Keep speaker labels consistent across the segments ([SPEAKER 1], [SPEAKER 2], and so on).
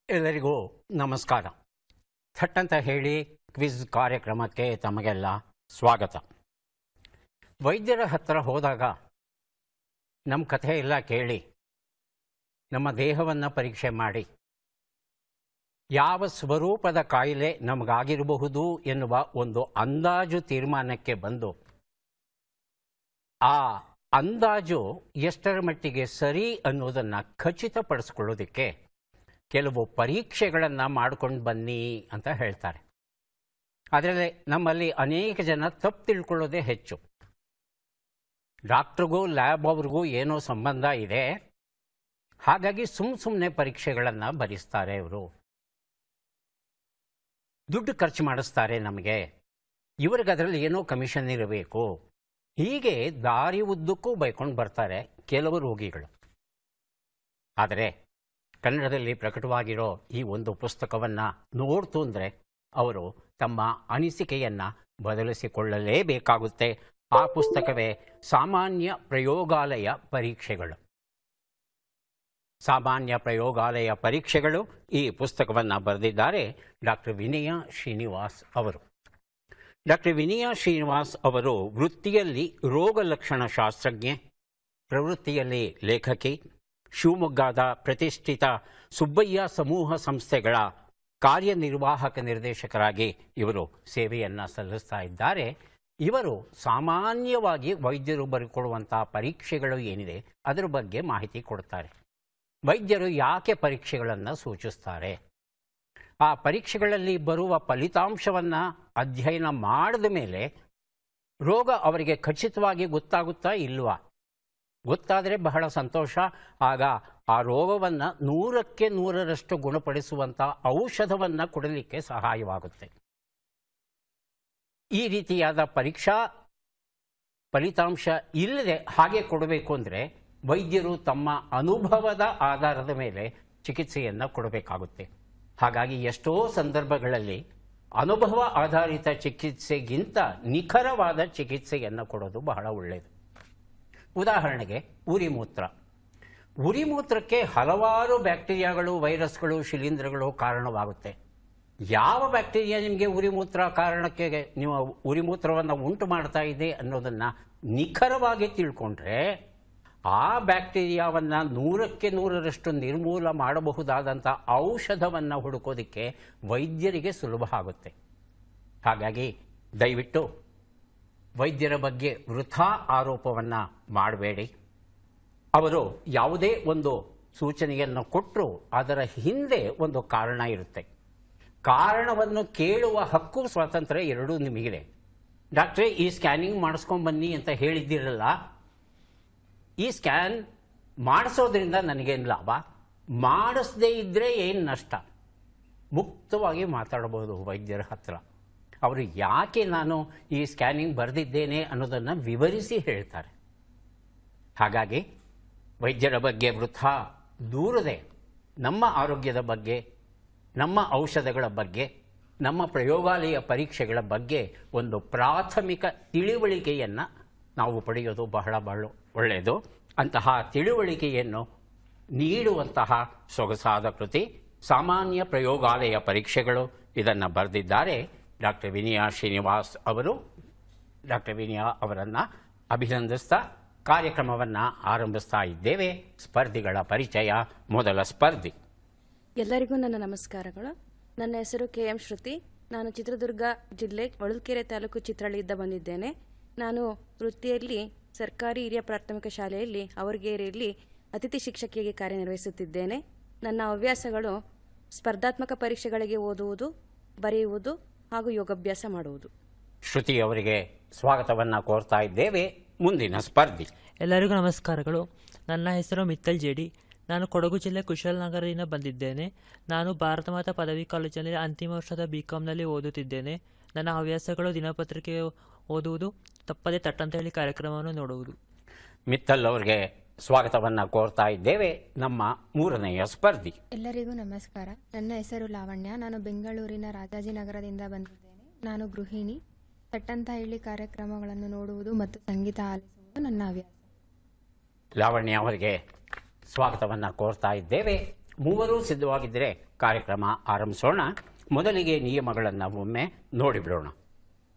[SPEAKER 1] ಎಲ್ಲರಿಗೂ ನಮಸ್ಕಾರ. ಥಟ್ಟಂತ ಹೇಳಿ ಕ್ವಿಜ್ ಕಾರ್ಯಕ್ರಮಕ್ಕೆ ತಮಗೆಲ್ಲ ಸ್ವಾಗತ. ವೈದ್ಯರ ಹತ್ತಿರ ಹೋದಾಗ ನಮ್ಮ ಕಥೆ ಎಲ್ಲ ಕೇಳಿ ನಮ್ಮ ದೇಹವನ್ನು ಪರೀಕ್ಷೆ ಮಾಡಿ ಯಾವ ಸ್ವರೂಪದ ಕಾಯಿಲೆ ನಮಗಾಗಿರಬಹುದು ಎನ್ನುವ ಒಂದು ಅಂದಾಜು ತೀರ್ಮಾನಕ್ಕೆ ಬಂದು ಆ ಅಂದಾಜು ಎಷ್ಟರ ಮಟ್ಟಿಗೆ ಸರಿ ಅನ್ನೋದನ್ನು ಖಚಿತಪಡಿಸ್ಕೊಳ್ಳೋದಕ್ಕೆ ಕೆಲವು ಪರೀಕ್ಷೆಗಳನ್ನು ಮಾಡ್ಕೊಂಡು ಬನ್ನಿ ಅಂತ ಹೇಳ್ತಾರೆ. ಅದರಲ್ಲಿ ನಮ್ಮಲ್ಲಿ ಅನೇಕ ಜನ ತಪ್ಪು ತಿಳ್ಕೊಳ್ಳೋದೇ ಹೆಚ್ಚು. ಡಾಕ್ಟ್ರಿಗೂ ಲ್ಯಾಬ್ ಅವ್ರಿಗೂ ಏನೋ ಸಂಬಂಧ ಇದೆ, ಹಾಗಾಗಿ ಸುಮ್ಮನೆ ಪರೀಕ್ಷೆಗಳನ್ನು ಬರೆಸ್ತಾರೆ. ಇವರು ದುಡ್ಡು ಖರ್ಚು ಮಾಡಿಸ್ತಾರೆ, ನಮಗೆ ಇವ್ರಿಗೆ ಅದರಲ್ಲಿ ಏನೋ ಕಮಿಷನ್ ಇರಬೇಕು, ಹೀಗೆ ದಾರಿ ಉದ್ದಕ್ಕೂ ಬೈಕೊಂಡು ಬರ್ತಾರೆ ಕೆಲವು ರೋಗಿಗಳು. ಆದರೆ ಕನ್ನಡದಲ್ಲಿ ಪ್ರಕಟವಾಗಿರೋ ಈ ಒಂದು ಪುಸ್ತಕವನ್ನು ನೋಡ್ತು ಅಂದರೆ ಅವರು ತಮ್ಮ ಅನಿಸಿಕೆಯನ್ನು ಬದಲಿಸಿಕೊಳ್ಳಲೇಬೇಕಾಗುತ್ತೆ. ಆ ಪುಸ್ತಕವೇ ಸಾಮಾನ್ಯ ಪ್ರಯೋಗಾಲಯ ಪರೀಕ್ಷೆಗಳು. ಸಾಮಾನ್ಯ ಪ್ರಯೋಗಾಲಯ ಪರೀಕ್ಷೆಗಳು ಈ ಪುಸ್ತಕವನ್ನು ಬರೆದಿದ್ದಾರೆ ಡಾಕ್ಟರ್ ವಿನಯಾ ಶ್ರೀನಿವಾಸ್ ಅವರು. ಡಾಕ್ಟರ್ ವಿನಯಾ ಶ್ರೀನಿವಾಸ್ ಅವರು ವೃತ್ತಿಯಲ್ಲಿ ರೋಗ ಲಕ್ಷಣ ಶಾಸ್ತ್ರಜ್ಞೆ, ಪ್ರವೃತ್ತಿಯಲ್ಲಿ ಲೇಖಕಿ, ಶಿವಮೊಗ್ಗದ ಪ್ರತಿಷ್ಠಿತ ಸುಬ್ಬಯ್ಯ ಸಮೂಹ ಸಂಸ್ಥೆಗಳ ಕಾರ್ಯನಿರ್ವಾಹಕ ನಿರ್ದೇಶಕರಾಗಿ ಇವರು ಸೇವೆಯನ್ನು ಸಲ್ಲಿಸ್ತಾ ಇದ್ದಾರೆ. ಇವರು ಸಾಮಾನ್ಯವಾಗಿ ವೈದ್ಯರು ಬರೆದುಕೊಡುವಂಥ ಪರೀಕ್ಷೆಗಳು ಏನಿದೆ ಅದರ ಬಗ್ಗೆ ಮಾಹಿತಿ ಕೊಡ್ತಾರೆ. ವೈದ್ಯರು ಯಾಕೆ ಪರೀಕ್ಷೆಗಳನ್ನು ಸೂಚಿಸ್ತಾರೆ, ಆ ಪರೀಕ್ಷೆಗಳಲ್ಲಿ ಬರುವ ಫಲಿತಾಂಶವನ್ನು ಅಧ್ಯಯನ ಮಾಡಿದ ಮೇಲೆ ರೋಗ ಅವರಿಗೆ ಖಚಿತವಾಗಿ ಗೊತ್ತಾಗುತ್ತಾ ಇಲ್ವಾ? ಗೊತ್ತಾದರೆ ಬಹಳ ಸಂತೋಷ. ಆಗ ಆ ರೋಗವನ್ನು 100ಕ್ಕೆ 100ರಷ್ಟು ಗುಣಪಡಿಸುವಂಥ ಔಷಧವನ್ನು ಕೊಡಲಿಕ್ಕೆ ಸಹಾಯವಾಗುತ್ತೆ. ಈ ರೀತಿಯಾದ ಪರೀಕ್ಷಾ ಫಲಿತಾಂಶ ಇಲ್ಲದೆ ಹಾಗೆ ಕೊಡಬೇಕು ಅಂದರೆ ವೈದ್ಯರು ತಮ್ಮ ಅನುಭವದ ಆಧಾರದ ಮೇಲೆ ಚಿಕಿತ್ಸೆಯನ್ನು ಕೊಡಬೇಕಾಗುತ್ತೆ. ಹಾಗಾಗಿ ಎಷ್ಟೋ ಸಂದರ್ಭಗಳಲ್ಲಿ ಅನುಭವ ಆಧಾರಿತ ಚಿಕಿತ್ಸೆಗಿಂತ ನಿಖರವಾದ ಚಿಕಿತ್ಸೆಯನ್ನು ಕೊಡೋದು ಬಹಳ ಒಳ್ಳೆಯದು. ಉದಾಹರಣೆಗೆ ಉರಿಮೂತ್ರ. ಉರಿಮೂತ್ರಕ್ಕೆ ಹಲವಾರು ಬ್ಯಾಕ್ಟೀರಿಯಾಗಳು, ವೈರಸ್ಗಳು, ಶಿಲೀಂಧ್ರಗಳು ಕಾರಣವಾಗುತ್ತೆ. ಯಾವ ಬ್ಯಾಕ್ಟೀರಿಯಾ ನಿಮಗೆ ಉರಿಮೂತ್ರ ಕಾರಣಕ್ಕೆ ನೀವು ಉರಿಮೂತ್ರವನ್ನು ಉಂಟು ಮಾಡ್ತಾ ಇದೆ ಅನ್ನೋದನ್ನು ನಿಖರವಾಗಿ ತಿಳ್ಕೊಂಡ್ರೆ ಆ ಬ್ಯಾಕ್ಟೀರಿಯಾವನ್ನು 100ಕ್ಕೆ 100ರಷ್ಟು ನಿರ್ಮೂಲ ಮಾಡಬಹುದಾದಂಥ ಔಷಧವನ್ನು ಹುಡುಕೋದಕ್ಕೆ ವೈದ್ಯರಿಗೆ ಸುಲಭ ಆಗುತ್ತೆ. ಹಾಗಾಗಿ ದಯವಿಟ್ಟು ವೈದ್ಯರ ಬಗ್ಗೆ ವೃಥಾ ಆರೋಪವನ್ನು ಮಾಡಬೇಡಿ. ಅವರು ಯಾವುದೇ ಒಂದು ಸೂಚನೆಯನ್ನು ಕೊಟ್ಟರೂ ಅದರ ಹಿಂದೆ ಒಂದು ಕಾರಣ ಇರುತ್ತೆ. ಕಾರಣವನ್ನು ಕೇಳುವ ಹಕ್ಕು, ಸ್ವಾತಂತ್ರ್ಯ ಎರಡೂ ನಿಮಗಿದೆ. ಡಾಕ್ಟ್ರೇ, ಈ ಸ್ಕ್ಯಾನಿಂಗ್ ಮಾಡಿಸ್ಕೊಂಬನ್ನಿ ಅಂತ ಹೇಳಿದ್ದಿರಲ್ಲ, ಈ ಸ್ಕ್ಯಾನ್ ಮಾಡಿಸೋದ್ರಿಂದ ನನಗೇನು ಲಾಭ, ಮಾಡಿಸದೇ ಇದ್ದರೆ ಏನು ನಷ್ಟ, ಮುಕ್ತವಾಗಿ ಮಾತಾಡಬಹುದು ವೈದ್ಯರ ಹತ್ರ. ಅವರು ಯಾಕೆ ನಾನು ಈ ಸ್ಕ್ಯಾನಿಂಗ್ ಬರೆದಿದ್ದೇನೆ ಅನ್ನೋದನ್ನು ವಿವರಿಸಿ ಹೇಳ್ತಾರೆ. ಹಾಗಾಗಿ ವೈದ್ಯರ ಬಗ್ಗೆ ವೃಥಾ ದೂರದೆ ನಮ್ಮ ಆರೋಗ್ಯದ ಬಗ್ಗೆ, ನಮ್ಮ ಔಷಧಗಳ ಬಗ್ಗೆ, ನಮ್ಮ ಪ್ರಯೋಗಾಲಯ ಪರೀಕ್ಷೆಗಳ ಬಗ್ಗೆ ಒಂದು ಪ್ರಾಥಮಿಕ ತಿಳಿವಳಿಕೆಯನ್ನು ನಾವು ಪಡೆಯೋದು ಬಹಳ ಒಳ್ಳೆಯದು. ಅಂತಹ ತಿಳುವಳಿಕೆಯನ್ನು ನೀಡುವಂತಹ ಸೊಗಸಾದ ಕೃತಿ ಸಾಮಾನ್ಯ ಪ್ರಯೋಗಾಲಯ ಪರೀಕ್ಷೆಗಳು. ಇದನ್ನು ಬರೆದಿದ್ದಾರೆ ಡಾಕ್ಟರ್ ವಿನಯಾ ಶ್ರೀನಿವಾಸ್ ಅವರು. ಡಾಕ್ಟರ್ ವಿನಯಾ ಅವರನ್ನು ಅಭಿನಂದಿಸ್ತಾ ಕಾರ್ಯಕ್ರಮವನ್ನು ಆರಂಭಿಸ್ತಾ ಇದ್ದೇವೆ. ಸ್ಪರ್ಧಿಗಳ ಪರಿಚಯ. ಮೊದಲ ಸ್ಪರ್ಧಿ.
[SPEAKER 2] ಎಲ್ಲರಿಗೂ ನನ್ನ ನಮಸ್ಕಾರಗಳು. ನನ್ನ ಹೆಸರು KM ಶ್ರುತಿ. ನಾನು ಚಿತ್ರದುರ್ಗ ಜಿಲ್ಲೆ ಹೊಳಲ್ಕೆರೆ ತಾಲೂಕು ಚಿತ್ರಹಳ್ಳಿಯಿಂದ ಬಂದಿದ್ದೇನೆ. ನಾನು ವೃತ್ತಿಯಲ್ಲಿ ಸರ್ಕಾರಿ ಹಿರಿಯ ಪ್ರಾಥಮಿಕ ಶಾಲೆಯಲ್ಲಿ ಅವರ್ಗೇರಿಯಲ್ಲಿ ಅತಿಥಿ ಶಿಕ್ಷಕಿಯಾಗಿ ಕಾರ್ಯನಿರ್ವಹಿಸುತ್ತಿದ್ದೇನೆ. ನನ್ನ ಹವ್ಯಾಸಗಳು ಸ್ಪರ್ಧಾತ್ಮಕ ಪರೀಕ್ಷೆಗಳಿಗೆ ಓದುವುದು, ಬರೆಯುವುದು ಹಾಗೂ ಯೋಗಾಭ್ಯಾಸ ಮಾಡುವುದು.
[SPEAKER 1] ಶ್ರುತಿ ಅವರಿಗೆ ಸ್ವಾಗತವನ್ನು ಕೋರ್ತಾ ಇದ್ದೇವೆ. ಮುಂದಿನ ಸ್ಪರ್ಧಿ.
[SPEAKER 3] ಎಲ್ಲರಿಗೂ ನಮಸ್ಕಾರಗಳು. ನನ್ನ ಹೆಸರು ಮಿತ್ತಲ್ ಜೇಡಿ. ನಾನು ಕೊಡಗು ಜಿಲ್ಲೆ ಕುಶಾಲನಗರದಿಂದ ಬಂದಿದ್ದೇನೆ. ನಾನು ಭಾರತ ಮಾತಾ ಪದವಿ ಕಾಲೇಜಿನಲ್ಲಿ ಅಂತಿಮ ವರ್ಷದ BComನಲ್ಲಿ ಓದುತ್ತಿದ್ದೇನೆ. ನನ್ನ ಹವ್ಯಾಸಗಳು ದಿನಪತ್ರಿಕೆ ಓದುವುದು, ತಪ್ಪದೆ ತಟ್ಟಂತ ಹೇಳಿ ಕಾರ್ಯಕ್ರಮವನ್ನು ನೋಡುವುದು.
[SPEAKER 1] ಮಿತ್ತಲ್ ಅವರಿಗೆ ಸ್ವಾಗತವನ್ನು ಕೋರ್ತಾ ಇದ್ದೇವೆ. ನಮ್ಮ ಮೂರನೆಯ ಸ್ಪರ್ಧಿ.
[SPEAKER 4] ಎಲ್ಲರಿಗೂ ನಮಸ್ಕಾರ. ನನ್ನ ಹೆಸರು ಲಾವಣ್ಯ. ನಾನು ಬೆಂಗಳೂರಿನ ರಾಜಾಜಿನಗರದಿಂದ ಬಂದಿದ್ದೇನೆ. ನಾನು ಗೃಹಿಣಿ. ತಟ್ಟಂತ ಹೇಳಿ ಕಾರ್ಯಕ್ರಮಗಳನ್ನು ನೋಡುವುದು ಮತ್ತು ಸಂಗೀತ ಆಲಿಸುವುದು ನನ್ನ ಹವ್ಯಾಸ.
[SPEAKER 1] ಲಾವಣ್ಯ ಅವರಿಗೆ ಸ್ವಾಗತವನ್ನು ಕೋರ್ತಾ ಇದ್ದೇವೆ. ಮೂವರೂ ಸಿದ್ಧವಾಗಿದ್ದರೆ ಕಾರ್ಯಕ್ರಮ ಆರಂಭಿಸೋಣ. ಮೊದಲಿಗೆ ನಿಯಮಗಳನ್ನು ಒಮ್ಮೆ ನೋಡಿಬಿಡೋಣ.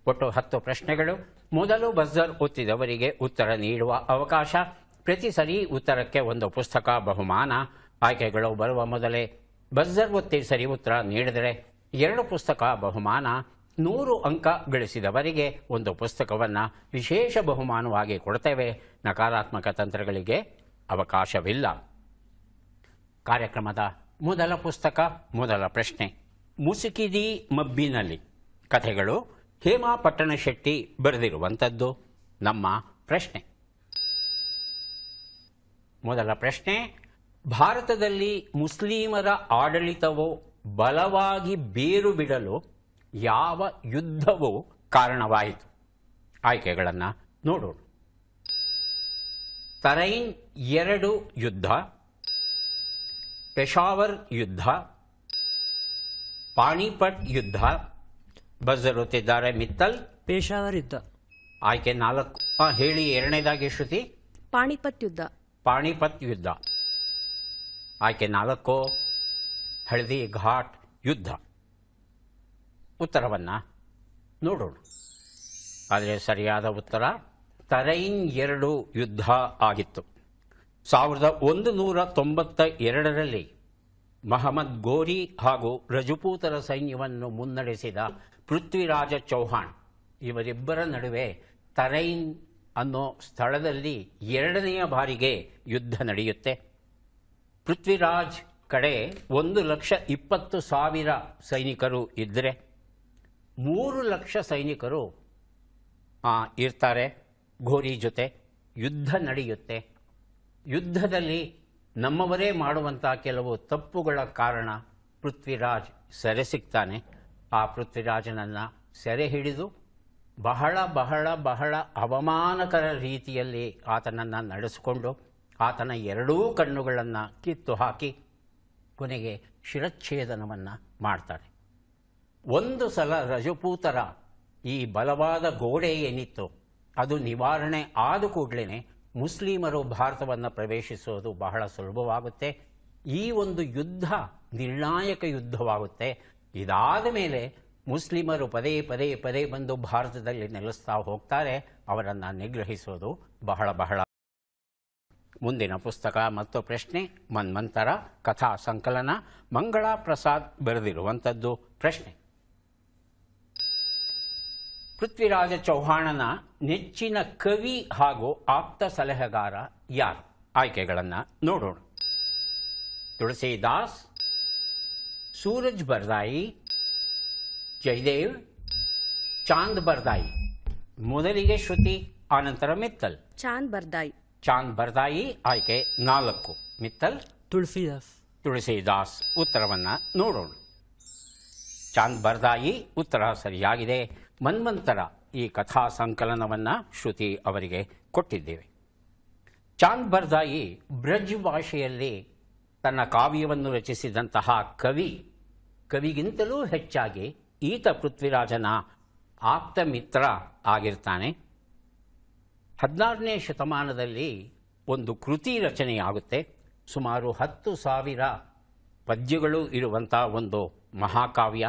[SPEAKER 1] ಒಟ್ಟು 10 ಪ್ರಶ್ನೆಗಳು. ಮೊದಲು ಬಜರ್ ಒತ್ತಿದವರಿಗೆ ಉತ್ತರ ನೀಡುವ ಅವಕಾಶ. ಪ್ರತಿ ಸರಿ ಉತ್ತರಕ್ಕೆ ಒಂದು ಪುಸ್ತಕ ಬಹುಮಾನ. ಆಯ್ಕೆಗಳು ಬರುವ ಮೊದಲೇ ಬಜರ್ ಒತ್ತಿ ಸರಿ ಉತ್ತರ ನೀಡಿದರೆ 2 ಪುಸ್ತಕ ಬಹುಮಾನ. 100 ಅಂಕ ಗಳಿಸಿದವರಿಗೆ ಒಂದು ಪುಸ್ತಕವನ್ನು ವಿಶೇಷ ಬಹುಮಾನವಾಗಿ ಕೊಡ್ತೇವೆ. ನಕಾರಾತ್ಮಕ ತಂತ್ರಗಳಿಗೆ ಅವಕಾಶವಿಲ್ಲ. ಕಾರ್ಯಕ್ರಮದ ಮೊದಲ ಪುಸ್ತಕ, ಮೊದಲ ಪ್ರಶ್ನೆ, ಮುಸುಕಿದಿ ಮಬ್ಬಿನಲ್ಲಿ. ಕಥೆಗಳು ಹೇಮಾ ಪಟ್ಟಣಶೆಟ್ಟಿ ಬರೆದಿರುವಂಥದ್ದು. ನಮ್ಮ ಪ್ರಶ್ನೆ, ಮೊದಲ ಪ್ರಶ್ನೆ, ಭಾರತದಲ್ಲಿ ಮುಸ್ಲಿಮರ ಆಡಳಿತವು ಬಲವಾಗಿ ಬೇರು ಬಿಡಲು ಯಾವ ಯುದ್ಧವು ಕಾರಣವಾಯಿತು? ಆಯ್ಕೆಗಳನ್ನು ನೋಡೋಣ. ತರೈನ್ 2 ಯುದ್ಧ, ಪೆಶಾವರ್ ಯುದ್ಧ, ಪಾಣಿಪಟ್ ಯುದ್ಧ. ಬಜರ್ ಒತ್ತಿದ್ದಾರೆ ಮಿತ್ತಲ್.
[SPEAKER 3] ಪೇಶಾವರ್ ಯುದ್ಧ.
[SPEAKER 1] ಆಯ್ಕೆ 4. ಹೇಳಿ ಎರಡನೇದಾಗಿ ಶ್ರುತಿ.
[SPEAKER 2] ಪಾಣಿಪತ್ ಯುದ್ಧ.
[SPEAKER 1] ಪಾಣಿಪತ್ ಯುದ್ಧ. ಆಯ್ಕೆ 4. ಹಳದಿ ಘಾಟ್ ಯುದ್ಧ. ಉತ್ತರವನ್ನು ನೋಡೋಣ. ಆದರೆ ಸರಿಯಾದ ಉತ್ತರ ತರೈನ್ 2 ಯುದ್ಧ ಆಗಿತ್ತು. 1192ರಲ್ಲಿ ಮಹಮ್ಮದ್ ಗೋರಿ ಹಾಗೂ ರಜಪೂತರ ಸೈನ್ಯವನ್ನು ಮುನ್ನಡೆಸಿದ ಪೃಥ್ವಿರಾಜ ಚೌಹಾಣ್ ಇವರಿಬ್ಬರ ನಡುವೆ ತರೈನ್ ಅನ್ನೋ ಸ್ಥಳದಲ್ಲಿ 2ನೆಯ ಬಾರಿಗೆ ಯುದ್ಧ ನಡೆಯುತ್ತೆ. ಪೃಥ್ವಿರಾಜ್ ಕಡೆ 1,20,000 ಸೈನಿಕರು ಇದ್ದರೆ 3 ಲಕ್ಷ ಸೈನಿಕರು ಇರ್ತಾರೆ ಘೋರಿ ಜೊತೆ. ಯುದ್ಧ ನಡೆಯುತ್ತೆ. ಯುದ್ಧದಲ್ಲಿ ನಮ್ಮವರೇ ಮಾಡುವಂಥ ಕೆಲವು ತಪ್ಪುಗಳ ಕಾರಣ ಪೃಥ್ವಿರಾಜ್ ಸೆರೆ ಸಿಗ್ತಾನೆ. ಆ ಪೃಥ್ವಿರಾಜನನ್ನು ಸೆರೆ ಹಿಡಿದು ಬಹಳ ಬಹಳ ಬಹಳ ಅವಮಾನಕರ ರೀತಿಯಲ್ಲಿ ಆತನನ್ನು ನಡೆಸಿಕೊಂಡು ಆತನ 2 ಕಣ್ಣುಗಳನ್ನು ಕಿತ್ತು ಹಾಕಿ ಕೊನೆಗೆ ಶಿರಚ್ಛೇದನವನ್ನು ಮಾಡ್ತಾರೆ. ಒಂದು ಸಲ ರಜಪೂತರ ಈ ಬಲವಾದ ಗೋಡೆ ಏನಿತ್ತು ಅದು ನಿವಾರಣೆ ಆದ ಕೂಡಲೇ ಮುಸ್ಲಿಮರು ಭಾರತವನ್ನು ಪ್ರವೇಶಿಸೋದು ಬಹಳ ಸುಲಭವಾಗುತ್ತೆ. ಈ ಒಂದು ಯುದ್ಧ ನಿರ್ಣಾಯಕ ಯುದ್ಧವಾಗುತ್ತೆ. ಇದಾದ ಮೇಲೆ ಮುಸ್ಲಿಮರು ಪದೇ ಪದೇ ಪದೇ ಬಂದು ಭಾರತದಲ್ಲಿ ನೆಲೆಸ್ತಾ ಹೋಗ್ತಾರೆ. ಅವರನ್ನು ನಿಗ್ರಹಿಸೋದು ಬಹಳ ಬಹಳ. ಮುಂದಿನ ಪುಸ್ತಕ ಮತ್ತು ಪ್ರಶ್ನೆ, ಮನ್ವಂತರ ಕಥಾ ಸಂಕಲನ, ಮಂಗಳಾ ಪ್ರಸಾದ್ ಬರೆದಿರುವಂಥದ್ದು. ಪ್ರಶ್ನೆ, ಪೃಥ್ವಿರಾಜ ಚೌಹಾಣನ ನೆಚ್ಚಿನ ಕವಿ ಹಾಗೂ ಆಪ್ತ ಸಲಹೆಗಾರ ಯಾರು? ಆಯ್ಕೆಗಳನ್ನು ನೋಡೋಣ. ತುಳಸಿದಾಸ್, ಸೂರಜ್ ಬರ್ದಾಯಿ, ಜಯದೇವ್, ಚಾಂದ್ ಬರ್ದಾಯಿ. ಮೊದಲಿಗೆ ಶ್ರುತಿ, ಆನಂತರ ಮಿತ್ತಲ್.
[SPEAKER 2] ಚಾಂದ್ ಬರ್ದಾಯಿ.
[SPEAKER 1] ಚಾಂದ್ ಬರ್ದಾಯಿ. ಆಯ್ಕೆ 4. ಮಿತ್ತಲ್.
[SPEAKER 3] ತುಳಸಿದಾಸ್.
[SPEAKER 1] ತುಳಸಿದಾಸ್. ಉತ್ತರವನ್ನು ನೋಡೋಣ. ಚಾಂದ್ ಬರ್ದಾಯಿ ಉತ್ತರ ಸರಿಯಾಗಿದೆ. ಮನ್ವಂತರ ಈ ಕಥಾ ಸಂಕಲನವನ್ನು ಶ್ರುತಿ ಅವರಿಗೆ ಕೊಟ್ಟಿದ್ದೇವೆ. ಚಾಂದ್ ಬರ್ದಾಯಿ ಬ್ರಜ್ ಭಾಷೆಯಲ್ಲಿ ತನ್ನ ಕಾವ್ಯವನ್ನು ರಚಿಸಿದಂತಹ ಕವಿಗಿಂತಲೂ ಹೆಚ್ಚಾಗಿ ಈತ ಪೃಥ್ವಿರಾಜನ ಆಪ್ತ ಮಿತ್ರ ಆಗಿರ್ತಾನೆ. 16ನೇ ಶತಮಾನದಲ್ಲಿ ಒಂದು ಕೃತಿ ರಚನೆಯಾಗುತ್ತೆ. ಸುಮಾರು 10,000 ಪದ್ಯಗಳು ಇರುವಂಥ ಒಂದು ಮಹಾಕಾವ್ಯ.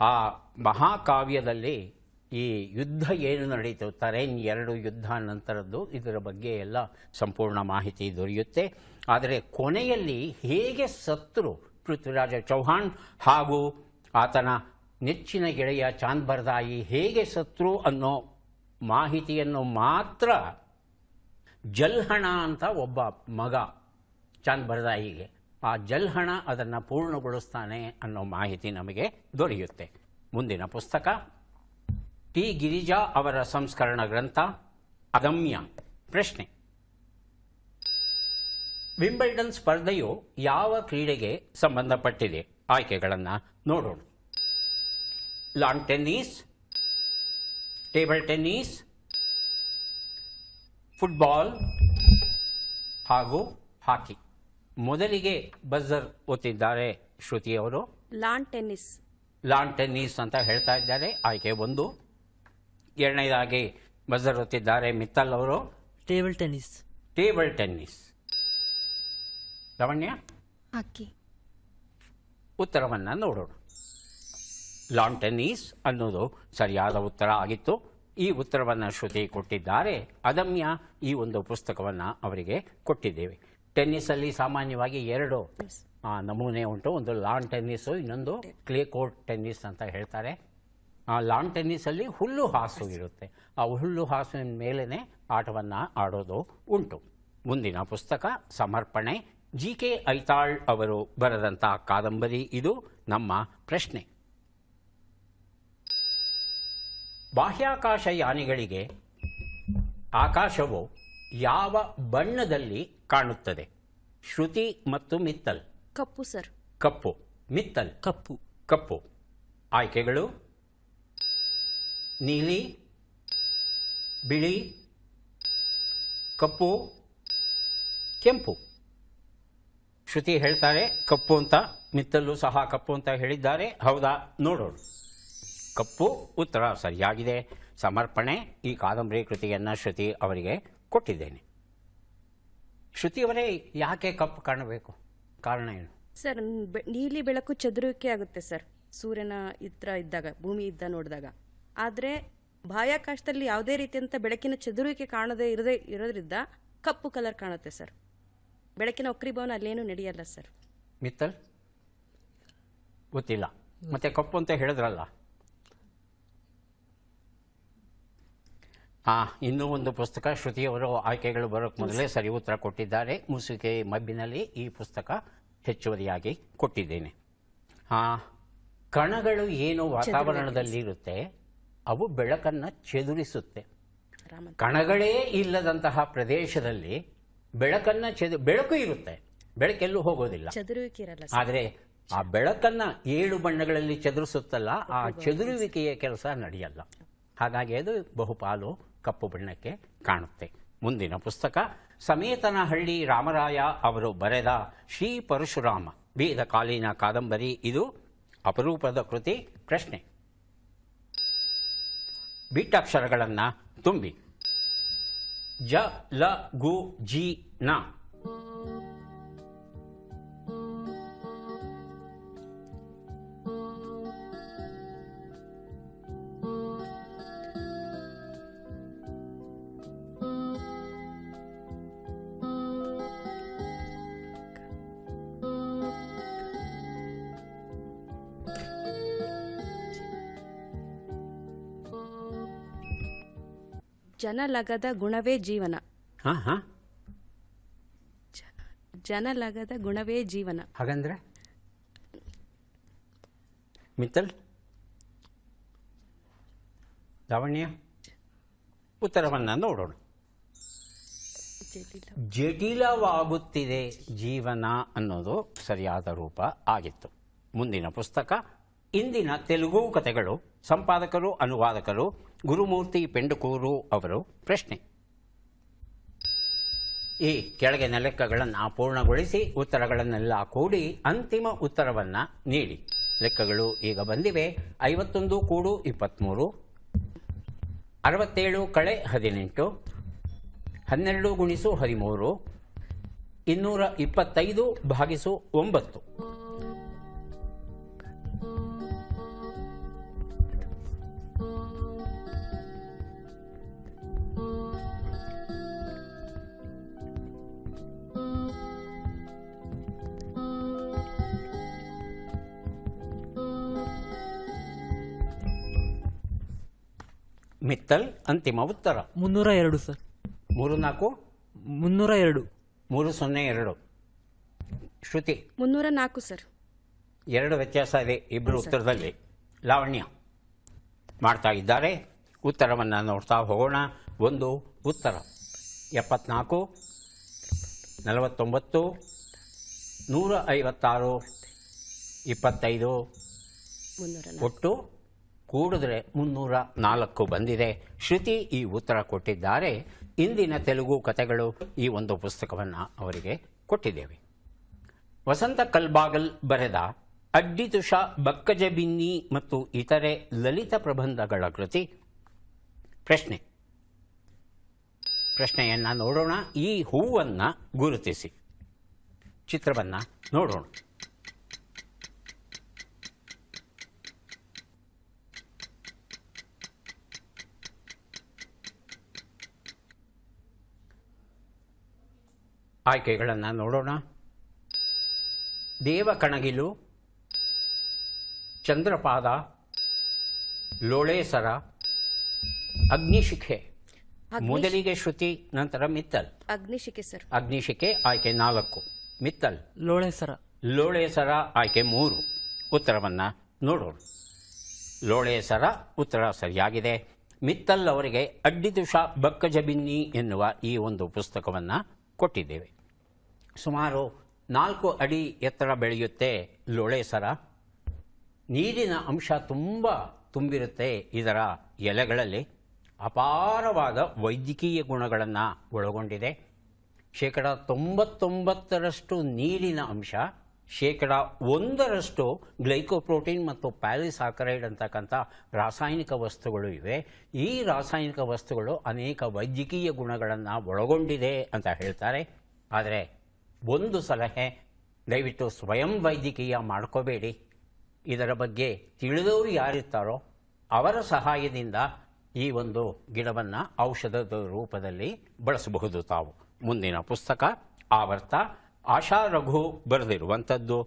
[SPEAKER 1] ಆ ಮಹಾಕಾವ್ಯದಲ್ಲಿ ಈ ಯುದ್ಧ ಏನು ನಡೀತು, ತರೈನ್ 2 ಯುದ್ಧ ನಂತರದ್ದು, ಇದರ ಬಗ್ಗೆ ಎಲ್ಲ ಸಂಪೂರ್ಣ ಮಾಹಿತಿ ದೊರೆಯುತ್ತೆ. ಆದರೆ ಕೊನೆಯಲ್ಲಿ ಹೇಗೆ ಸತ್ರು ಪೃಥ್ವಿರಾಜ ಚೌಹಾಣ್ ಹಾಗೂ ಆತನ ನೆಚ್ಚಿನ ಗೆಳೆಯ ಚಾಂದ್ ಬರ್ದಾಯಿ ಹೇಗೆ ಸತ್ರು ಅನ್ನೋ ಮಾಹಿತಿಯನ್ನು ಮಾತ್ರ ಜಲ್ಹಣ ಅಂತ ಒಬ್ಬ ಮಗ ಚಾಂದ್ ಬರ್ದಾಯಿಗೆ, ಆ ಜಲ್ಹಣ ಅದನ್ನು ಪೂರ್ಣಗೊಳಿಸ್ತಾನೆ ಅನ್ನೋ ಮಾಹಿತಿ ನಮಗೆ ದೊರೆಯುತ್ತೆ. ಮುಂದಿನ ಪುಸ್ತಕ ಟಿ ಗಿರಿಜಾ ಅವರ ಸಂಸ್ಕರಣ ಗ್ರಂಥ ಅದಮ್ಯ. ಪ್ರಶ್ನೆ, ವಿಂಬಲ್ಡನ್ ಸ್ಪರ್ಧೆಯು ಯಾವ ಕ್ರೀಡೆಗೆ ಸಂಬಂಧಪಟ್ಟಿದೆ? ಆಯ್ಕೆಗಳನ್ನು ನೋಡೋಣ. Lawn tennis, table tennis, football ಹಾಗೂ ಹಾಕಿ. ಮೊದಲಿಗೆ ಬಜರ್ ಒತ್ತಿದ್ದಾರೆ ಶ್ರುತಿಯವರು.
[SPEAKER 2] Lawn tennis.
[SPEAKER 1] ಲಾನ್ ಟೆನ್ನಿಸ್ ಅಂತ ಹೇಳ್ತಾ ಇದ್ದಾರೆ. ಆಯ್ಕೆ 1. ಎರಡನೇದಾಗಿ ಬಜರ್ ಒತ್ತಿದ್ದಾರೆ ಮಿತ್ತಲ್ ಅವರು.
[SPEAKER 3] Table tennis.
[SPEAKER 1] Table tennis. Lavanya?
[SPEAKER 4] ಅಕ್ಕಿ.
[SPEAKER 1] ಉತ್ತರವನ್ನು ನೋಡೋಣ. ಲಾನ್ ಟೆನ್ನಿಸ್ ಅನ್ನೋದು ಸರಿಯಾದ ಉತ್ತರ ಆಗಿತ್ತು. ಈ ಉತ್ತರವನ್ನು ಶ್ರುತಿ ಕೊಟ್ಟಿದ್ದಾರೆ. ಅದಮ್ಯ ಈ ಒಂದು ಪುಸ್ತಕವನ್ನು ಅವರಿಗೆ ಕೊಟ್ಟಿದ್ದೇವೆ. ಟೆನ್ನಿಸಲ್ಲಿ ಸಾಮಾನ್ಯವಾಗಿ 2 ನಮೂನೆ ಉಂಟು. ಒಂದು ಲಾನ್ ಟೆನ್ನಿಸು, ಇನ್ನೊಂದು ಕ್ಲೇ ಕೋರ್ಟ್ ಟೆನ್ನಿಸ್ ಅಂತ ಹೇಳ್ತಾರೆ. ಲಾನ್ ಟೆನ್ನಿಸಲ್ಲಿ ಹುಲ್ಲು ಹಾಸು ಇರುತ್ತೆ. ಆ ಹುಲ್ಲು ಹಾಸಿನ ಮೇಲೇ ಆಟವನ್ನು ಆಡೋದು ಉಂಟು. ಮುಂದಿನ ಪುಸ್ತಕ ಸಮರ್ಪಣೆ. GK ಐತಾಳ್ ಅವರು ಬರೆದಂಥ ಕಾದಂಬರಿ ಇದು. ನಮ್ಮ ಪ್ರಶ್ನೆ: ಬಾಹ್ಯಾಕಾಶಯಾನಿಗಳಿಗೆ ಆಕಾಶವು ಯಾವ ಬಣ್ಣದಲ್ಲಿ ಕಾಣುತ್ತದೆ? ಶ್ರುತಿ ಮತ್ತು ಮಿತ್ತಲ್.
[SPEAKER 2] ಕಪ್ಪು ಸರ್.
[SPEAKER 1] ಕಪ್ಪು. ಮಿತ್ತಲ್.
[SPEAKER 3] ಕಪ್ಪು.
[SPEAKER 1] ಕಪ್ಪು. ಆಯ್ಕೆಗಳು: ನೀಲಿ, ಬಿಳಿ, ಕಪ್ಪು, ಕೆಂಪು. ಶ್ರುತಿ ಹೇಳ್ತಾರೆ ಕಪ್ಪು ಅಂತ, ಮಿತ್ತಲ್ಲು ಸಹ ಕಪ್ಪು ಅಂತ ಹೇಳಿದ್ದಾರೆ. ಹೌದಾ? ನೋಡೋಣ. ಕಪ್ಪು ಉತ್ತರ ಸರಿಯಾಗಿದೆ. ಸಮರ್ಪಣೆ ಈ ಕಾದಂಬರಿ ಕೃತಿಯನ್ನು ಶ್ರುತಿ ಅವರಿಗೆ ಕೊಟ್ಟಿದ್ದೇನೆ. ಶ್ರುತಿಯವರೇ, ಯಾಕೆ ಕಪ್ಪು ಕಾಣಬೇಕು? ಕಾರಣ ಏನು?
[SPEAKER 2] ಸರ್, ನೀಲಿ ಬೆಳಕು ಚದುರುವಿಕೆ ಆಗುತ್ತೆ ಸರ್, ಸೂರ್ಯನ ಹತ್ರ ಇದ್ದಾಗ, ಭೂಮಿ ಇದ್ದ ನೋಡಿದಾಗ. ಆದರೆ ಬಾಹ್ಯಾಕಾಶದಲ್ಲಿ ಯಾವುದೇ ರೀತಿಯಂಥ ಬೆಳಕಿನ ಚದುರುವಿಕೆ ಕಾಣದೇ ಇರೋದ್ರಿಂದ ಕಪ್ಪು ಕಲರ್ ಕಾಣುತ್ತೆ ಸರ್. ಬೆಳಕಿನ ವಕ್ರೀಭವನ ಅಲ್ಲೇನೂ ನಡೆಯಲ್ಲ ಸರ್.
[SPEAKER 1] ಮಿತ್ತಲ್ ಗೊತ್ತಿಲ್ಲ. ಮತ್ತೆ ಕಪ್ಪು ಅಂತ ಹೇಳಿದ್ರಲ್ಲ. ಇನ್ನೂ ಒಂದು ಪುಸ್ತಕ ಶ್ರುತಿಯವರು ಆಯ್ಕೆಗಳು ಬರೋಕ್ಕೆ ಮೊದಲೇ ಸರಿ ಉತ್ತರ ಕೊಟ್ಟಿದ್ದಾರೆ. ಮುಸುಕೆ ಮಬ್ಬಿನಲ್ಲಿ ಈ ಪುಸ್ತಕ ಹೆಚ್ಚುವರಿಯಾಗಿ ಕೊಟ್ಟಿದ್ದೇನೆ. ಕಣಗಳು ಏನು ವಾತಾವರಣದಲ್ಲಿರುತ್ತೆ ಅವು ಬೆಳಕನ್ನು ಚೆದುರಿಸುತ್ತೆ. ಕಣಗಳೇ ಇಲ್ಲದಂತಹ ಪ್ರದೇಶದಲ್ಲಿ ಬೆಳಕು ಇರುತ್ತೆ, ಬೆಳಕೆಲ್ಲೂ ಹೋಗೋದಿಲ್ಲ.
[SPEAKER 2] ಚದುರುವಿಕೆ ಇರಲ್ಲ.
[SPEAKER 1] ಆದರೆ ಆ ಬೆಳಕನ್ನ 7 ಬಣ್ಣಗಳಲ್ಲಿ ಚದುರಿಸುತ್ತಲ್ಲ, ಆ ಚದುರುವಿಕೆಯ ಕೆಲಸ ನಡೆಯಲ್ಲ. ಹಾಗಾಗಿ ಅದು ಬಹುಪಾಲು ಕಪ್ಪು ಬಣ್ಣಕ್ಕೆ ಕಾಣುತ್ತೆ. ಮುಂದಿನ ಪುಸ್ತಕ ಸಮೇತನಹಳ್ಳಿ ರಾಮರಾಯ ಅವರು ಬರೆದ ಶ್ರೀ ಪರಶುರಾಮ ವೇದಕಾಲೀನ ಕಾದಂಬರಿ ಇದು. ಅಪರೂಪದ ಕೃತಿ. ಪ್ರಶ್ನೆ: ಬಿಟ್ಟಕ್ಷರಗಳನ್ನು ತುಂಬಿ. ಜ, ಲ, ಗು, ಜಿ, ನ.
[SPEAKER 2] ಜನಲಗದ ಗುಣವೇ ಜೀವನ. ಜನಲಗದ ಗುಣವೇ ಜೀವನ.
[SPEAKER 1] ಹಾಗಂದ್ರೆ ಮಿತ್ತಲ್, ಲಾವಣ್ಯ, ಉತ್ತರವನ್ನು ನೋಡೋಣ. ಜಟಿಲವಾಗುತ್ತಿದೆ ಜೀವನ ಅನ್ನೋದು ಸರಿಯಾದ ರೂಪ ಆಗಿತ್ತು. ಮುಂದಿನ ಪುಸ್ತಕ ಇಂದಿನ ತೆಲುಗು ಕಥೆಗಳು. ಸಂಪಾದಕರು ಅನುವಾದಕರು ಗುರುಮೂರ್ತಿ ಪೆಂಡುಕೂರು ಅವರು. ಪ್ರಶ್ನೆ: ಈ ಕೆಳಗಿನ ಲೆಕ್ಕಗಳನ್ನು ಪೂರ್ಣಗೊಳಿಸಿ ಉತ್ತರಗಳನ್ನೆಲ್ಲ ಕೂಡಿ ಅಂತಿಮ ಉತ್ತರವನ್ನು ನೀಡಿ. ಲೆಕ್ಕಗಳು ಈಗ ಬಂದಿವೆ. 51 ಕೂಡು 23, 67 ಕಳೆ 18, 12 ಗುಣಿಸು 13, 225 ಭಾಗಿಸು 9. ಮಿತ್ತಲ್ ಅಂತಿಮ ಉತ್ತರ
[SPEAKER 3] 302 ಸರ್.
[SPEAKER 1] 34
[SPEAKER 3] 302.
[SPEAKER 1] 302. ಶ್ರುತಿ
[SPEAKER 2] 304 ಸರ್.
[SPEAKER 1] 2 ವ್ಯತ್ಯಾಸ ಇದೆ ಇಬ್ಬರು ಉತ್ತರದಲ್ಲಿ. ಲಾವಣ್ಯ ಮಾಡ್ತಾ ಇದ್ದಾರೆ. ಉತ್ತರವನ್ನು ನೋಡ್ತಾ ಹೋಗೋಣ. ಒಂದು ಉತ್ತರ 74, 49, 156, 25, ಒಟ್ಟು ಕೂಡಿದ್ರೆ 304 ಬಂದಿದೆ. ಶ್ರುತಿ ಈ ಉತ್ತರ ಕೊಟ್ಟಿದ್ದಾರೆ. ಇಂದಿನ ತೆಲುಗು ಕಥೆಗಳು ಈ ಒಂದು ಪುಸ್ತಕವನ್ನು ಅವರಿಗೆ ಕೊಟ್ಟಿದ್ದೇವೆ. ವಸಂತ ಕಲ್ಬಾಗಲ್ ಬರೆದ ಅಡ್ಡಿತುಷ, ಬಕ್ಕಜಬಿನ್ನಿ ಮತ್ತು ಇತರೆ ಲಲಿತ ಪ್ರಬಂಧಗಳ ಕೃತಿ. ಪ್ರಶ್ನೆಯನ್ನು ನೋಡೋಣ. ಈ ಹೂವನ್ನು ಗುರುತಿಸಿ. ಚಿತ್ರವನ್ನು ನೋಡೋಣ. ಆಯ್ಕೆಗಳನ್ನು ನೋಡೋಣ. ದೇವಕಣಗಿಲು, ಚಂದ್ರಪಾದ, ಲೋಳೇಸರ, ಅಗ್ನಿಶಿಖೆ. ಮೊದಲಿಗೆ ಶ್ರುತಿ, ನಂತರ ಮಿತ್ತಲ್.
[SPEAKER 2] ಅಗ್ನಿಶಿಖೆ ಸರ್.
[SPEAKER 1] ಅಗ್ನಿಶಿಖೆ ಆಯ್ಕೆ 4, ಮಿತ್ತಲ್.
[SPEAKER 3] ಲೋಳೆಸರ.
[SPEAKER 1] ಲೋಳೇಸರ ಆಯ್ಕೆ 3. ಉತ್ತರವನ್ನು ನೋಡೋಣ. ಲೋಳೇಸರ ಉತ್ತರ ಸರಿಯಾಗಿದೆ. ಮಿತ್ತಲ್ ಅವರಿಗೆ ಅಡ್ಡಿದುಷ ಬಕ್ಕಜಬಿನ್ನಿ ಎನ್ನುವ ಈ ಒಂದು ಪುಸ್ತಕವನ್ನು ಕೊಟ್ಟಿದ್ದೇವೆ. ಸುಮಾರು 4 ಅಡಿ ಎತ್ತರ ಬೆಳೆಯುತ್ತೆ ಲೋಳೇಸರ. ನೀರಿನ ಅಂಶ ತುಂಬಿರುತ್ತೆ ಇದರ ಎಲೆಗಳಲ್ಲಿ. ಅಪಾರವಾದ ವೈದ್ಯಕೀಯ ಗುಣಗಳನ್ನು ಒಳಗೊಂಡಿದೆ. 99% ನೀರಿನ ಅಂಶ, 1% ಗ್ಲೈಕೋಪ್ರೋಟೀನ್ ಮತ್ತು ಪ್ಯಾಲಿಸಾಕರೈಡ್ ಅಂತಕ್ಕಂಥ ರಾಸಾಯನಿಕ ವಸ್ತುಗಳು ಇವೆ. ಈ ರಾಸಾಯನಿಕ ವಸ್ತುಗಳು ಅನೇಕ ವೈದ್ಯಕೀಯ ಗುಣಗಳನ್ನು ಒಳಗೊಂಡಿದೆ ಅಂತ ಹೇಳ್ತಾರೆ. ಆದರೆ ಒಂದು ಸಲಹೆ, ದಯವಿಟ್ಟು ಸ್ವಯಂ ವೈದ್ಯಕೀಯ ಮಾಡ್ಕೋಬೇಡಿ. ಇದರ ಬಗ್ಗೆ ತಿಳಿದವರು ಯಾರಿರ್ತಾರೋ ಅವರ ಸಹಾಯದಿಂದ ಈ ಒಂದು ಗಿಡವನ್ನು ಔಷಧದ ರೂಪದಲ್ಲಿ ಬಳಸಬಹುದು ತಾವು. ಮುಂದಿನ ಪುಸ್ತಕ ಆವರ್ತ, ಆಶಾ ರಘು ಬರೆದಿರುವಂಥದ್ದು.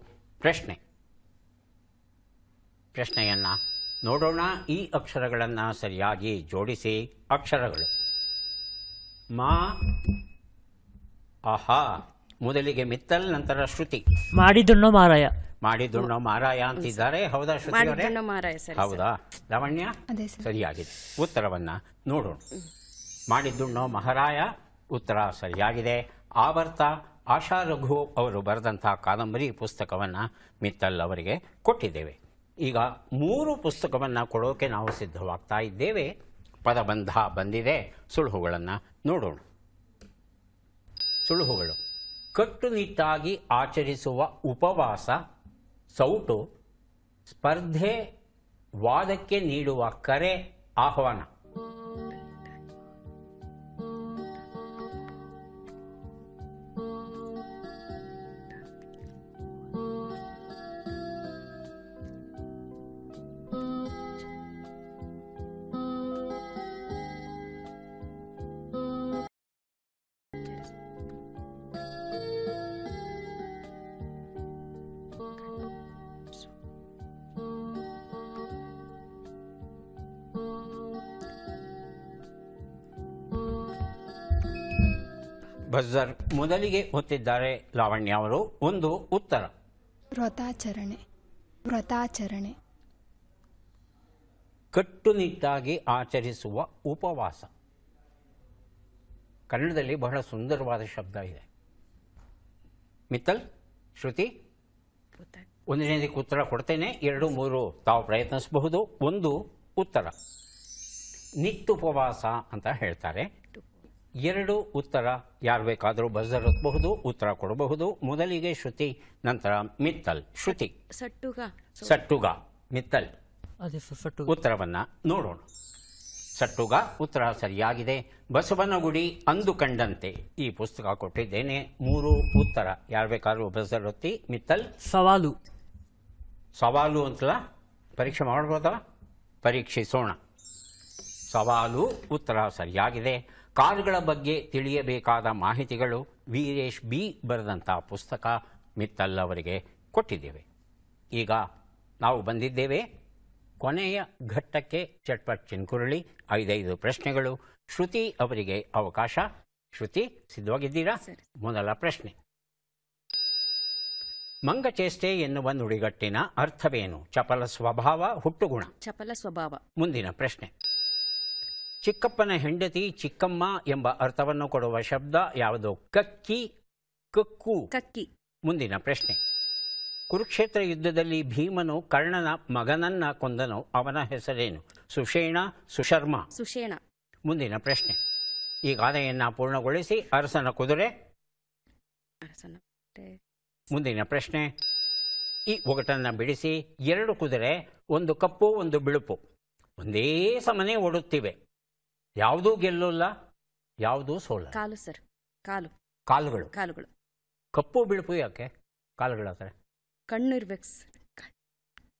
[SPEAKER 1] ಪ್ರಶ್ನೆಯನ್ನು ನೋಡೋಣ. ಈ ಅಕ್ಷರಗಳನ್ನು ಸರಿಯಾಗಿ ಜೋಡಿಸಿ. ಅಕ್ಷರಗಳು ಮಾ, ಆಹಾ. ಮೊದಲಿಗೆ ಮಿತ್ತಲ್, ನಂತರ ಶ್ರುತಿ.
[SPEAKER 3] ಮಾಡಿದುಣ್ಣೋ ಮಾರಾಯ.
[SPEAKER 1] ಮಾಡಿದುಣ್ಣೋ ಮಾರಾಯ ಅಂತಿದ್ದಾರೆ. ಹೌದಾ ಶ್ರುತಿ ಅವರೇ?
[SPEAKER 2] ಮಾಡಿದುಣ್ಣೋ ಮಾರಾಯ ಸರ್.
[SPEAKER 1] ಹೌದಾ ಲಾವಣ್ಯ?
[SPEAKER 4] ಅದೇ ಸರ್.
[SPEAKER 1] ಸರಿಯಾಗಿದೆ. ಉತ್ತರವನ್ನು ನೋಡೋಣ. ಮಾಡಿದುಣ್ಣೋ ಮಹಾರಾಯ ಉತ್ತರ ಸರಿಯಾಗಿದೆ. ಆವರ್ತ, ಆಶಾ ರಘು ಅವರು ಬರೆದಂಥ ಕಾದಂಬರಿ ಪುಸ್ತಕವನ್ನು ಮಿತ್ತಲ್ ಅವರಿಗೆ ಕೊಟ್ಟಿದ್ದೇವೆ. ಈಗ 3 ಪುಸ್ತಕವನ್ನು ಕೊಡೋಕೆ ನಾವು ಸಿದ್ಧವಾಗ್ತಾ ಇದ್ದೇವೆ. ಪದಬಂಧ ಬಂದಿದೆ. ಸುಳುಹುಗಳನ್ನು ನೋಡೋಣ. ಸುಳುಹುಗಳು: ಕಟ್ಟುನಿಟ್ಟಾಗಿ ಆಚರಿಸುವ ಉಪವಾಸ, ಸೌಟು, ಸ್ಪರ್ಧೆ, ವಾದಕ್ಕೆ ನೀಡುವ ಕರೆ, ಆಹ್ವಾನ. ಬಜರ್ ಮೊದಲಿಗೆ ಹೊತ್ತಿದ್ದಾರೆ ಲಾವಣ್ಯ ಅವರು. ಒಂದು ಉತ್ತರ
[SPEAKER 4] ವ್ರತಾಚರಣೆ. ವ್ರತಾಚರಣೆ.
[SPEAKER 1] ಕಟ್ಟುನಿಟ್ಟಾಗಿ ಆಚರಿಸುವ ಉಪವಾಸ. ಕನ್ನಡದಲ್ಲಿ ಬಹಳ ಸುಂದರವಾದ ಶಬ್ದ ಇದೆ. ಮಿತ್ತಲ್, ಶ್ರುತಿ, ಒಂದನೇದಕ್ಕೆ ಉತ್ತರ ಕೊಡ್ತೇನೆ. 2, 3 ತಾವು ಪ್ರಯತ್ನಿಸಬಹುದು. ಒಂದು ಉತ್ತರ ನಿಟ್ಟುಪವಾಸ ಅಂತ ಹೇಳ್ತಾರೆ. 2 ಉತ್ತರ ಯಾರು ಬೇಕಾದರೂ ಬಜರ್ ಒತ್ತಬಹುದು, ಉತ್ತರ ಕೊಡಬಹುದು. ಮೊದಲಿಗೆ ಶ್ರುತಿ, ನಂತರ ಮಿತ್ತಲ್. ಶ್ರುತಿ ಸಟ್ಟುಗ, ಮಿತ್ತಲ್
[SPEAKER 3] ಅದೇ ಫಟ್ಟು.
[SPEAKER 1] ಉತ್ತರವನ್ನು ನೋಡೋಣ. ಸಟ್ಟುಗ ಉತ್ತರ ಸರಿಯಾಗಿದೆ. ಬಸವನಗುಡಿ ಅಂದು ಕಂಡಂತೆ ಈ ಪುಸ್ತಕ ಕೊಟ್ಟಿದ್ದೇನೆ. 3 ಉತ್ತರ ಯಾರು ಬೇಕಾದರೂ ಬಜರ್ ಒತ್ತಿ. ಮಿತ್ತಲ್.
[SPEAKER 3] ಸವಾಲು.
[SPEAKER 1] ಸವಾಲು ಅಂತಲ್ಲ, ಪರೀಕ್ಷೆ ಮಾಡ್ಬೋದಾ? ಪರೀಕ್ಷಿಸೋಣ. ಸವಾಲು ಉತ್ತರ ಸರಿಯಾಗಿದೆ. ಕಾರುಗಳ ಬಗ್ಗೆ ತಿಳಿಯಬೇಕಾದ ಮಾಹಿತಿಗಳು, ವೀರೇಶ್ ಬಿ ಬರೆದಂಥ ಪುಸ್ತಕ ಮಿತ್ತಲ್ ಅವರಿಗೆ ಕೊಟ್ಟಿದ್ದೇವೆ. ಈಗ ನಾವು ಬಂದಿದ್ದೇವೆ ಕೊನೆಯ ಘಟ್ಟಕ್ಕೆ. ಚಟ್ಪಟ್ ಚಿನ್ಕುರಳಿ. 5 ಪ್ರಶ್ನೆಗಳು. ಶ್ರುತಿ ಅವರಿಗೆ ಅವಕಾಶ. ಶ್ರುತಿ, ಸಿದ್ಧವಾಗಿದ್ದೀರಾ? ಮೊದಲ ಪ್ರಶ್ನೆ: ಮಂಗಚೇಷ್ಟೆ ಎನ್ನುವ ನುಡಿಗಟ್ಟಿನ ಅರ್ಥವೇನು? ಚಪಲ ಸ್ವಭಾವ, ಹುಟ್ಟುಗುಣ.
[SPEAKER 2] ಚಪಲ ಸ್ವಭಾವ.
[SPEAKER 1] ಮುಂದಿನ ಪ್ರಶ್ನೆ: ಚಿಕ್ಕಪ್ಪನ ಹೆಂಡತಿ ಚಿಕ್ಕಮ್ಮ ಎಂಬ ಅರ್ಥವನ್ನು ಕೊಡುವ ಶಬ್ದ ಯಾವುದು? ಕಕ್ಕಿ, ಕಕ್ಕು.
[SPEAKER 2] ಕಕ್ಕಿ.
[SPEAKER 1] ಮುಂದಿನ ಪ್ರಶ್ನೆ: ಕುರುಕ್ಷೇತ್ರ ಯುದ್ಧದಲ್ಲಿ ಭೀಮನು ಕರ್ಣನ ಮಗನನ್ನ ಕೊಂದನು, ಅವನ ಹೆಸರೇನು? ಸುಷೇಣ, ಸುಶರ್ಮ.
[SPEAKER 2] ಸುಷೇಣ.
[SPEAKER 1] ಮುಂದಿನ ಪ್ರಶ್ನೆ: ಈ ಗಾದೆಯನ್ನು ಪೂರ್ಣಗೊಳಿಸಿ. ಅರಸನ ಕುದುರೆ. ಮುಂದಿನ ಪ್ರಶ್ನೆ: ಈ ಒಗಟನ್ನು ಬಿಡಿಸಿ. 2 ಕುದುರೆ, ಒಂದು ಕಪ್ಪು, ಒಂದು ಬಿಳುಪು, ಒಂದೇ ಸಮನೆ ಓಡುತ್ತಿವೆ. ಯಾವುದೂ ಗೆಲ್ಲೋಲ್ಲ, ಯಾವುದೂ ಸೋಲ.
[SPEAKER 2] ಕಾಲು ಸರ್. ಕಾಲು.
[SPEAKER 1] ಕಾಲುಗಳು.
[SPEAKER 2] ಕಾಲುಗಳು.
[SPEAKER 1] ಕಪ್ಪು ಬಿಳುಪು ಯಾಕೆ ಕಾಲುಗಳ ಹತ್ರ?
[SPEAKER 2] ಕಣ್ಣು ಇರ್ಬೇಕು ಸರ್.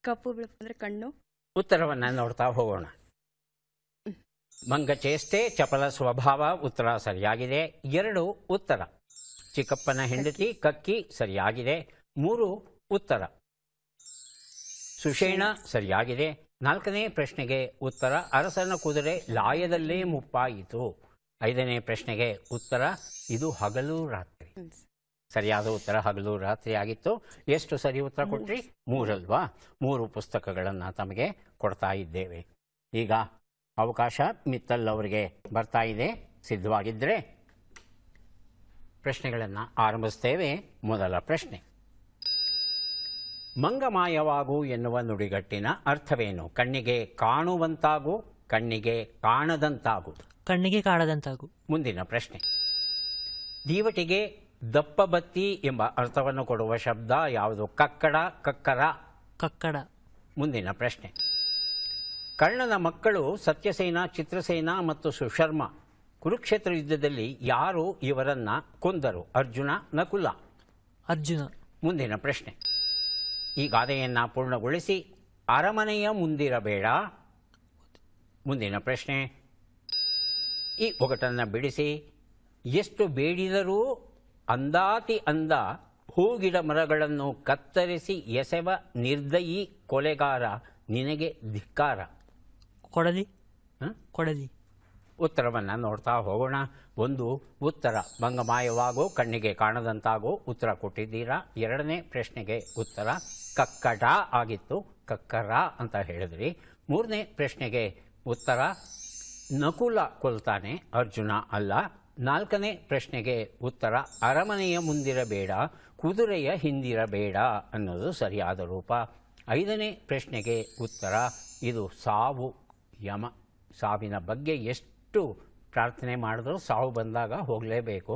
[SPEAKER 2] ಕಪ್ಪು ಬಿಳುಪು ಅಂದರೆ ಕಣ್ಣು.
[SPEAKER 1] ಉತ್ತರವನ್ನು ನೋಡ್ತಾ ಹೋಗೋಣ. ಮಂಗಚೇಷ್ಟೆ, ಚಪಲ ಸ್ವಭಾವ, ಉತ್ತರ ಸರಿಯಾಗಿದೆ. 2 ಉತ್ತರ. ಚಿಕ್ಕಪ್ಪನ ಹೆಂಡತಿ, ಕಕ್ಕಿ ಸರಿಯಾಗಿದೆ. 3 ಉತ್ತರ. ಸುಷೇಣ ಸರಿಯಾಗಿದೆ. 4ನೇ ಪ್ರಶ್ನೆಗೆ ಉತ್ತರ ಅರಸನ ಕುದುರೆ ಲಾಯದಲ್ಲೇ ಮುಪ್ಪಾಯಿತು. 5ನೇ ಪ್ರಶ್ನೆಗೆ ಉತ್ತರ ಇದು ಹಗಲು ರಾತ್ರಿ. ಸರಿಯಾದ ಉತ್ತರ ಹಗಲು ರಾತ್ರಿ ಆಗಿತ್ತು. ಎಷ್ಟು ಸರಿ ಉತ್ತರ ಕೊಟ್ರಿ? 3 ಅಲ್ವಾ? 3 ಪುಸ್ತಕಗಳನ್ನು ತಮಗೆ ಕೊಡ್ತಾ ಇದ್ದೇವೆ. ಈಗ ಅವಕಾಶ ಮಿತ್ತಲ್ ಅವರಿಗೆ ಬರ್ತಾ ಇದೆ. ಸಿದ್ಧವಾಗಿದ್ದರೆ ಪ್ರಶ್ನೆಗಳನ್ನು ಆರಂಭಿಸ್ತೇವೆ. ಮೊದಲ ಪ್ರಶ್ನೆ, ಮಂಗಮಾಯವಾಗು ಎನ್ನುವ ನುಡಿಗಟ್ಟಿನ ಅರ್ಥವೇನು? ಕಣ್ಣಿಗೆ ಕಾಣುವಂತಾಗು, ಕಣ್ಣಿಗೆ ಕಾಣದಂತಾಗು.
[SPEAKER 3] ಕಣ್ಣಿಗೆ ಕಾಣದಂತಾಗು.
[SPEAKER 1] ಮುಂದಿನ ಪ್ರಶ್ನೆ, ದೀವಟಿಗೆ ದಪ್ಪ ಬತ್ತಿ ಎಂಬ ಅರ್ಥವನ್ನು ಕೊಡುವ ಶಬ್ದ ಯಾವುದು? ಕಕ್ಕಡ, ಕಕ್ಕರ.
[SPEAKER 3] ಕಕ್ಕಡ.
[SPEAKER 1] ಮುಂದಿನ ಪ್ರಶ್ನೆ, ಕರ್ಣನ ಮಕ್ಕಳು ಸತ್ಯಸೇನ, ಚಿತ್ರಸೇನ ಮತ್ತು ಸುಶರ್ಮ ಕುರುಕ್ಷೇತ್ರ ಯುದ್ಧದಲ್ಲಿ ಯಾರು ಇವರನ್ನ ಕೊಂದರು? ಅರ್ಜುನ, ನಕುಲ.
[SPEAKER 3] ಅರ್ಜುನ.
[SPEAKER 1] ಮುಂದಿನ ಪ್ರಶ್ನೆ, ಈ ಗಾದೆಯನ್ನು ಪೂರ್ಣಗೊಳಿಸಿ. ಅರಮನೆಯ ಮುಂದಿರಬೇಡ. ಮುಂದಿನ ಪ್ರಶ್ನೆ, ಈ ಒಗಟನ್ನು ಬಿಡಿಸಿ. ಎಷ್ಟು ಬೇಡಿದರೂ ಅಂದಾತಿ ಅಂದ ಹೂಗಿಡ ಮರಗಳನ್ನು ಕತ್ತರಿಸಿ ಎಸೆವ ನಿರ್ದಯಿ ಕೊಲೆಗಾರ ನಿನಗೆ ಧಿಕ್ಕಾರ.
[SPEAKER 3] ಕೊಡಲಿ. ಕೊಡಲಿ.
[SPEAKER 1] ಉತ್ತರವನ್ನು ನೋಡ್ತಾ ಹೋಗೋಣ. 1 ಉತ್ತರ ಮಂಗಮಾಯವಾಗೋ, ಕಣ್ಣಿಗೆ ಕಾಣದಂತಾಗೋ ಉತ್ತರ ಕೊಟ್ಟಿದ್ದೀರಾ. 2ನೇ ಪ್ರಶ್ನೆಗೆ ಉತ್ತರ ಕಕ್ಕಡ ಆಗಿತ್ತು, ಕಕ್ಕರ ಅಂತ ಹೇಳಿದ್ರಿ. 3ನೇ ಪ್ರಶ್ನೆಗೆ ಉತ್ತರ ನಕುಲ ಕೊಲ್ತಾನೆ, ಅರ್ಜುನ ಅಲ್ಲ. 4ನೇ ಪ್ರಶ್ನೆಗೆ ಉತ್ತರ ಅರಮನೆಯ ಮುಂದಿರಬೇಡ, ಕುದುರೆಯ ಹಿಂದಿರಬೇಡ ಅನ್ನೋದು ಸರಿಯಾದ ರೂಪ. 5ನೇ ಪ್ರಶ್ನೆಗೆ ಉತ್ತರ ಇದು ಸಾವು, ಯಮ. ಸಾವಿನ ಬಗ್ಗೆ ಎಷ್ಟು ಪ್ರಾರ್ಥನೆ ಮಾಡಿದ್ರೂ ಸಾವು ಬಂದಾಗ ಹೋಗಲೇಬೇಕು.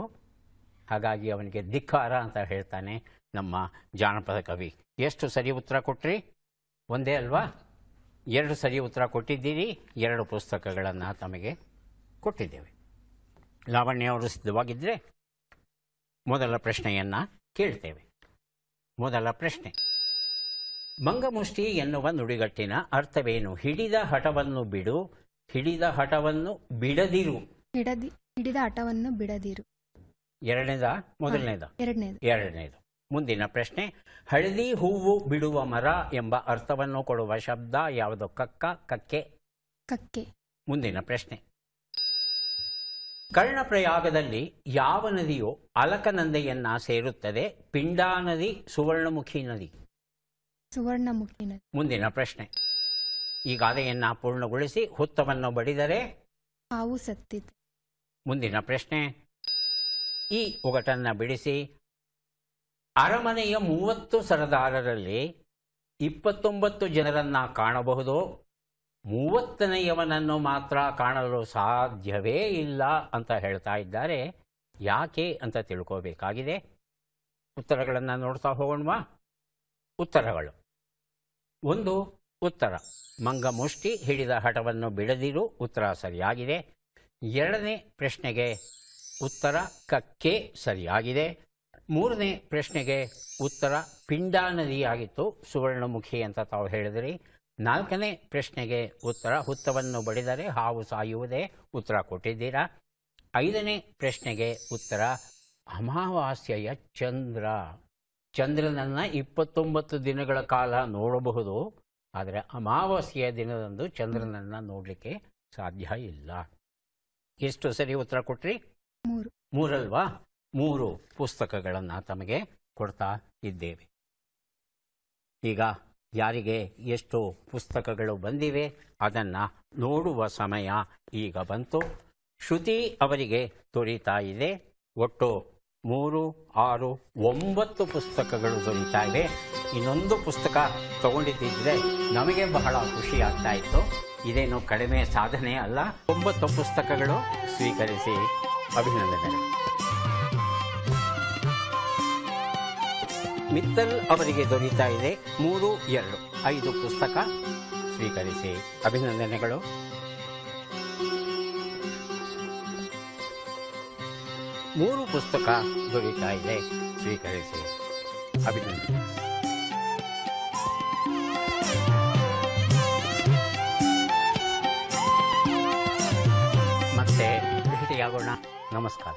[SPEAKER 1] ಹಾಗಾಗಿ ಅವನಿಗೆ ಧಿಕ್ಕಾರ ಅಂತ ಹೇಳ್ತಾನೆ ನಮ್ಮ ಜಾನಪದ ಕವಿ. ಎಷ್ಟು ಸರಿ ಉತ್ತರ ಕೊಟ್ರಿ? ಒಂದೇ ಅಲ್ವಾ? 2 ಸರಿ ಉತ್ತರ ಕೊಟ್ಟಿದ್ದೀರಿ. 2 ಪುಸ್ತಕಗಳನ್ನು ತಮಗೆ ಕೊಟ್ಟಿದ್ದೇವೆ. ಲಾವಣ್ಯ ಅವರು ಸಿದ್ಧವಾಗಿದ್ದರೆ ಮೊದಲ ಪ್ರಶ್ನೆಯನ್ನು ಕೇಳ್ತೇವೆ. ಮೊದಲ ಪ್ರಶ್ನೆ, ಮಂಗಮುಷ್ಟಿ ಎನ್ನುವ ನುಡಿಗಟ್ಟಿನ ಅರ್ಥವೇನು? ಹಿಡಿದ ಹಠವನ್ನು ಬಿಡು, ಹಿಡಿದ ಹಠವನ್ನು ಬಿಡದಿರು.
[SPEAKER 4] ಹಿಡಿದ ಹಠವನ್ನು ಬಿಡದಿರು.
[SPEAKER 1] ಎರಡನೇದ? ಮೊದಲನೇದ? ಎರಡನೇದು. ಮುಂದಿನ ಪ್ರಶ್ನೆ, ಹಳದಿ ಹೂವು ಬಿಡುವ ಮರ ಎಂಬ ಅರ್ಥವನ್ನು ಕೊಡುವ ಶಬ್ದ ಯಾವುದು? ಕಕ್ಕ, ಕಕ್ಕೆ.
[SPEAKER 4] ಕಕ್ಕೆ.
[SPEAKER 1] ಮುಂದಿನ ಪ್ರಶ್ನೆ, ಕರ್ಣಪ್ರಯಾಗದಲ್ಲಿ ಯಾವ ನದಿಯು ಅಲಕನಂದೆಯನ್ನ ಸೇರುತ್ತದೆ? ಪಿಂಡಾ ನದಿ, ಸುವರ್ಣಮುಖಿ ನದಿ.
[SPEAKER 4] ಸುವರ್ಣಮುಖಿ ನದಿ.
[SPEAKER 1] ಮುಂದಿನ ಪ್ರಶ್ನೆ, ಈ ಗಾದೆಯನ್ನ ಪೂರ್ಣಗೊಳಿಸಿ. ಹುತ್ತವನ್ನು ಬಡಿದರೆ
[SPEAKER 4] ಹಾವು ಸತ್ತಿತು.
[SPEAKER 1] ಮುಂದಿನ ಪ್ರಶ್ನೆ, ಈ ಒಗಟನ್ನು ಬಿಡಿಸಿ. ಅರಮನೆಯ 30 ಸರದಾರರಲ್ಲಿ 29 ಜನರನ್ನ ಕಾಣಬಹುದು, 30ನೆಯವನನ್ನು ಮಾತ್ರ ಕಾಣಲು ಸಾಧ್ಯವೇ ಇಲ್ಲ ಅಂತ ಹೇಳ್ತಾ ಇದ್ದಾರೆ. ಯಾಕೆ ಅಂತ ತಿಳ್ಕೋಬೇಕಾಗಿದೆ. ಉತ್ತರಗಳನ್ನು ನೋಡ್ತಾ ಹೋಗೋಣವಾ? ಉತ್ತರಗಳು. 1 ಉತ್ತರ ಮಂಗಮುಷ್ಟಿ, ಹಿಡಿದ ಹಠವನ್ನು ಬಿಡದಿರು, ಉತ್ತರ ಸರಿಯಾಗಿದೆ. 2ನೇ ಪ್ರಶ್ನೆಗೆ ಉತ್ತರ ಕಕ್ಕೆ, ಸರಿಯಾಗಿದೆ. 3ನೇ ಪ್ರಶ್ನೆಗೆ ಉತ್ತರ ಪಿಂಡಾ ನದಿಯಾಗಿತ್ತು, ಸುವರ್ಣಮುಖಿ ಅಂತ ತಾವು ಹೇಳಿದ್ರಿ. 4ನೇ ಪ್ರಶ್ನೆಗೆ ಉತ್ತರ ಹುತ್ತವನ್ನು ಬಡಿದರೆ ಹಾವು ಸಾಯುವುದೇ, ಉತ್ತರ ಕೊಟ್ಟಿದ್ದೀರಾ. 5ನೇ ಪ್ರಶ್ನೆಗೆ ಉತ್ತರ ಅಮಾವಾಸ್ಯೆಯ ಚಂದ್ರ. ಚಂದ್ರನನ್ನು 29 ದಿನಗಳ ಕಾಲ ನೋಡಬಹುದು, ಆದರೆ ಅಮಾವಾಸ್ಯೆಯ ದಿನದಂದು ಚಂದ್ರನನ್ನು ನೋಡಲಿಕ್ಕೆ ಸಾಧ್ಯ ಇಲ್ಲ. ಎಷ್ಟು ಸರಿ ಉತ್ತರ ಕೊಟ್ರಿ? 3 ಅಲ್ವಾ? 3 ಪುಸ್ತಕಗಳನ್ನು ತಮಗೆ ಕೊಡ್ತಾ ಇದ್ದೇವೆ. ಈಗ ಯಾರಿಗೆ ಎಷ್ಟು ಪುಸ್ತಕಗಳು ಬಂದಿವೆ ಅದನ್ನು ನೋಡುವ ಸಮಯ ಈಗ ಬಂತು. ಶ್ರುತಿ ಅವರಿಗೆ ದೊರೀತಾ ಇದೆ. ಒಟ್ಟು 3, 6, 9 ಪುಸ್ತಕಗಳು ದೊರೀತಾ ಇವೆ. ಇನ್ನೊಂದು ಪುಸ್ತಕ ತಗೊಂಡಿದ್ದಿದ್ರೆ ನಮಗೆ ಬಹಳ ಖುಷಿ ಆಗ್ತಾ ಇತ್ತು. ಇದೇನು ಕಡಿಮೆ ಸಾಧನೆ ಅಲ್ಲ. 9 ಪುಸ್ತಕಗಳು ಸ್ವೀಕರಿಸಿ ಅಭಿನಂದನೆಗಳು. ಮಿತ್ತಲ್ ಅವರಿಗೆ ದೊರೀತಾ ಇದೆ 3, 2, 5 ಪುಸ್ತಕ ಸ್ವೀಕರಿಸಿ ಅಭಿನಂದನೆಗಳು. 3 ಪುಸ್ತಕ ದೊರೀತಾ ಇದೆ. ಸ್ವೀಕರಿಸಿ. ಅಭಿನಂದನೆ. ಮತ್ತೆ ಭೇಟಿಯಾಗೋಣ. ನಮಸ್ಕಾರ.